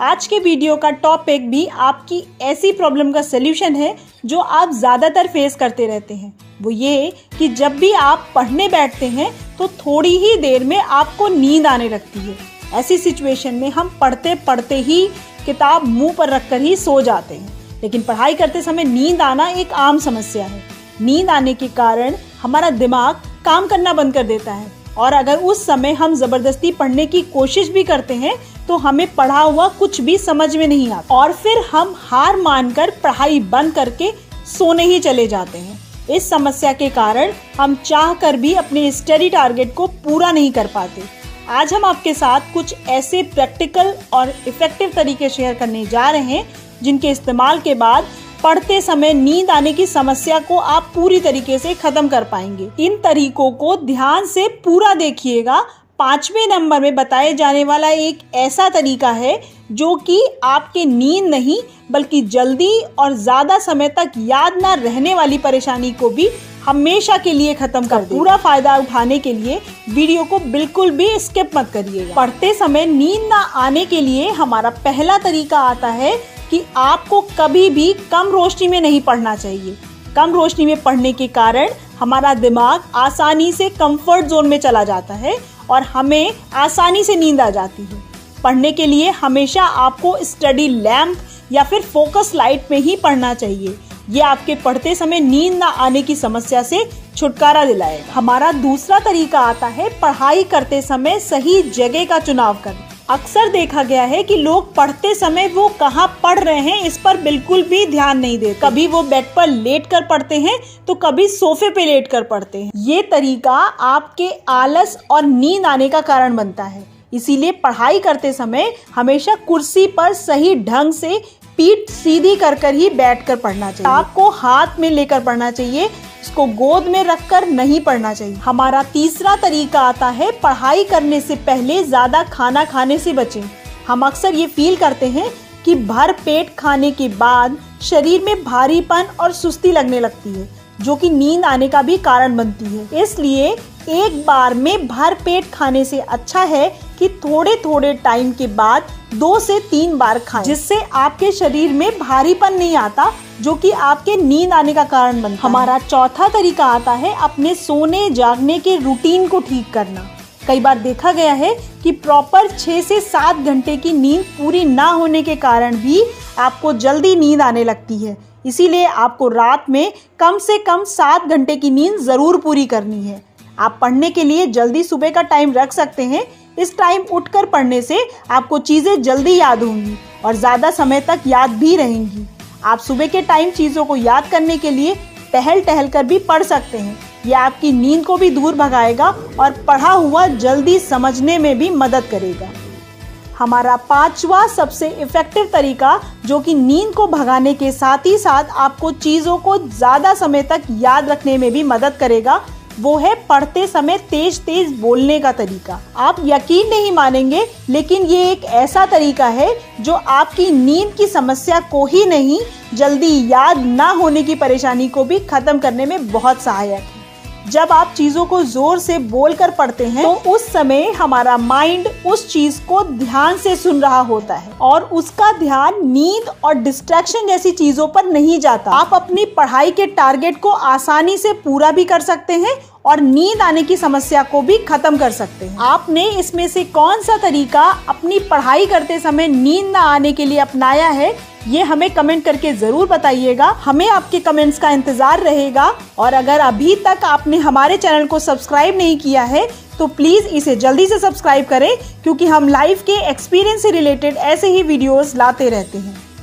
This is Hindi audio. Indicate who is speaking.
Speaker 1: आज के वीडियो का टॉपिक भी आपकी ऐसी प्रॉब्लम का सलूशन है जो आप ज़्यादातर फेस करते रहते हैं। वो ये कि जब भी आप पढ़ने बैठते हैं तो थोड़ी ही देर में आपको नींद आने लगती है। ऐसी सिचुएशन में हम पढ़ते पढ़ते ही किताब मुंह पर रखकर ही सो जाते हैं। लेकिन पढ़ाई करते समय नींद आना एक आम समस्या है। नींद आने के कारण हमारा दिमाग काम करना बंद कर देता है और अगर उस समय हम ज़बरदस्ती पढ़ने की कोशिश भी करते हैं तो हमें पढ़ा हुआ कुछ भी समझ में नहीं आता और फिर हम हार मानकर पढ़ाई बंद करके सोने ही चले जाते हैं। इस समस्या के कारण हम चाहकर भी अपने स्टडी टारगेट को पूरा नहीं कर पाते। आज हम आपके साथ कुछ ऐसे प्रैक्टिकल और इफ़ेक्टिव तरीके शेयर करने जा रहे हैं जिनके इस्तेमाल के बाद पढ़ते समय नींद आने की समस्या को आप पूरी तरीके से खत्म कर पाएंगे। इन तरीकों को ध्यान से पूरा देखिएगा। 5वें नंबर में बताए जाने वाला एक ऐसा तरीका है जो कि आपके नींद नहीं बल्कि जल्दी और ज़्यादा समय तक याद ना रहने वाली परेशानी को भी हमेशा के लिए खत्म कर दे। पूरा फायदा उठाने के लिए वीडियो को बिल्कुल भी स्किप मत करिएगा। पढ़ते समय नींद ना आने के लिए हमारा पहला तरीका आता है कि आपको कभी भी कम रोशनी में नहीं पढ़ना चाहिए। कम रोशनी में पढ़ने के कारण हमारा दिमाग आसानी से कंफर्ट जोन में चला जाता है और हमें आसानी से नींद आ जाती है। पढ़ने के लिए हमेशा आपको स्टडी लैम्प या फिर फोकस लाइट में ही पढ़ना चाहिए। ये आपके पढ़ते समय नींद ना आने की समस्या से छुटकारा दिलाएगा। हमारा दूसरा तरीका आता है पढ़ाई करते समय सही जगह का चुनाव करना। अक्सर देखा गया है कि लोग पढ़ते समय वो कहाँ पढ़ रहे हैं इस पर बिल्कुल भी ध्यान नहीं देते। कभी वो बेड पर लेट कर पढ़ते हैं तो कभी सोफे पे लेट कर पढ़ते हैं। ये तरीका आपके आलस और नींद आने का कारण बनता है। इसीलिए पढ़ाई करते समय हमेशा कुर्सी पर सही ढंग से पीठ सीधी कर ही बैठ कर पढ़ना चाहिए। आपको हाथ में लेकर पढ़ना चाहिए, इसको गोद में रखकर नहीं पढ़ना चाहिए। हमारा तीसरा तरीका आता है पढ़ाई करने से पहले ज़्यादा खाना खाने से बचें। हम अक्सर ये फील करते हैं कि भर पेट खाने के बाद शरीर में भारीपन और सुस्ती लगने लगती है जो कि नींद आने का भी कारण बनती है। इसलिए एक बार में भर पेट खाने से अच्छा है कि थोड़े थोड़े टाइम के बाद 2 से 3 बार खाएं, जिससे आपके शरीर में भारीपन नहीं आता जो कि आपके नींद आने का कारण बनता है। हमारा चौथा तरीका आता है अपने सोने जागने के रूटीन को ठीक करना। कई बार देखा गया है कि प्रॉपर 6 से 7 घंटे की नींद पूरी ना होने के कारण भी आपको जल्दी नींद आने लगती है। इसीलिए आपको रात में कम से कम 7 घंटे की नींद ज़रूर पूरी करनी है। आप पढ़ने के लिए जल्दी सुबह का टाइम रख सकते हैं। इस टाइम उठकर पढ़ने से आपको चीज़ें जल्दी याद होंगी और ज़्यादा समय तक याद भी रहेंगी। आप सुबह के टाइम चीज़ों को याद करने के लिए टहल कर भी पढ़ सकते हैं। यह आपकी नींद को भी दूर भगाएगा और पढ़ा हुआ जल्दी समझने में भी मदद करेगा। हमारा 5वां सबसे इफ़ेक्टिव तरीका जो कि नींद को भगाने के साथ ही साथ आपको चीज़ों को ज़्यादा समय तक याद रखने में भी मदद करेगा, वो है पढ़ते समय तेज तेज बोलने का तरीका। आप यकीन नहीं मानेंगे लेकिन ये एक ऐसा तरीका है जो आपकी नींद की समस्या को ही नहीं जल्दी याद ना होने की परेशानी को भी खत्म करने में बहुत सहायक है। जब आप चीज़ों को ज़ोर से बोलकर पढ़ते हैं तो उस समय हमारा माइंड उस चीज़ को ध्यान से सुन रहा होता है और उसका ध्यान नींद और डिस्ट्रैक्शन जैसी चीज़ों पर नहीं जाता। आप अपनी पढ़ाई के टारगेट को आसानी से पूरा भी कर सकते हैं और नींद आने की समस्या को भी खत्म कर सकते हैं। आपने इसमें से कौन सा तरीका अपनी पढ़ाई करते समय नींद ना आने के लिए अपनाया है, ये हमें कमेंट करके ज़रूर बताइएगा। हमें आपके कमेंट्स का इंतज़ार रहेगा और अगर अभी तक आपने हमारे चैनल को सब्सक्राइब नहीं किया है तो प्लीज़ इसे जल्दी से सब्सक्राइब करें क्योंकि हम लाइफ के एक्सपीरियंस से रिलेटेड ऐसे ही वीडियोस लाते रहते हैं।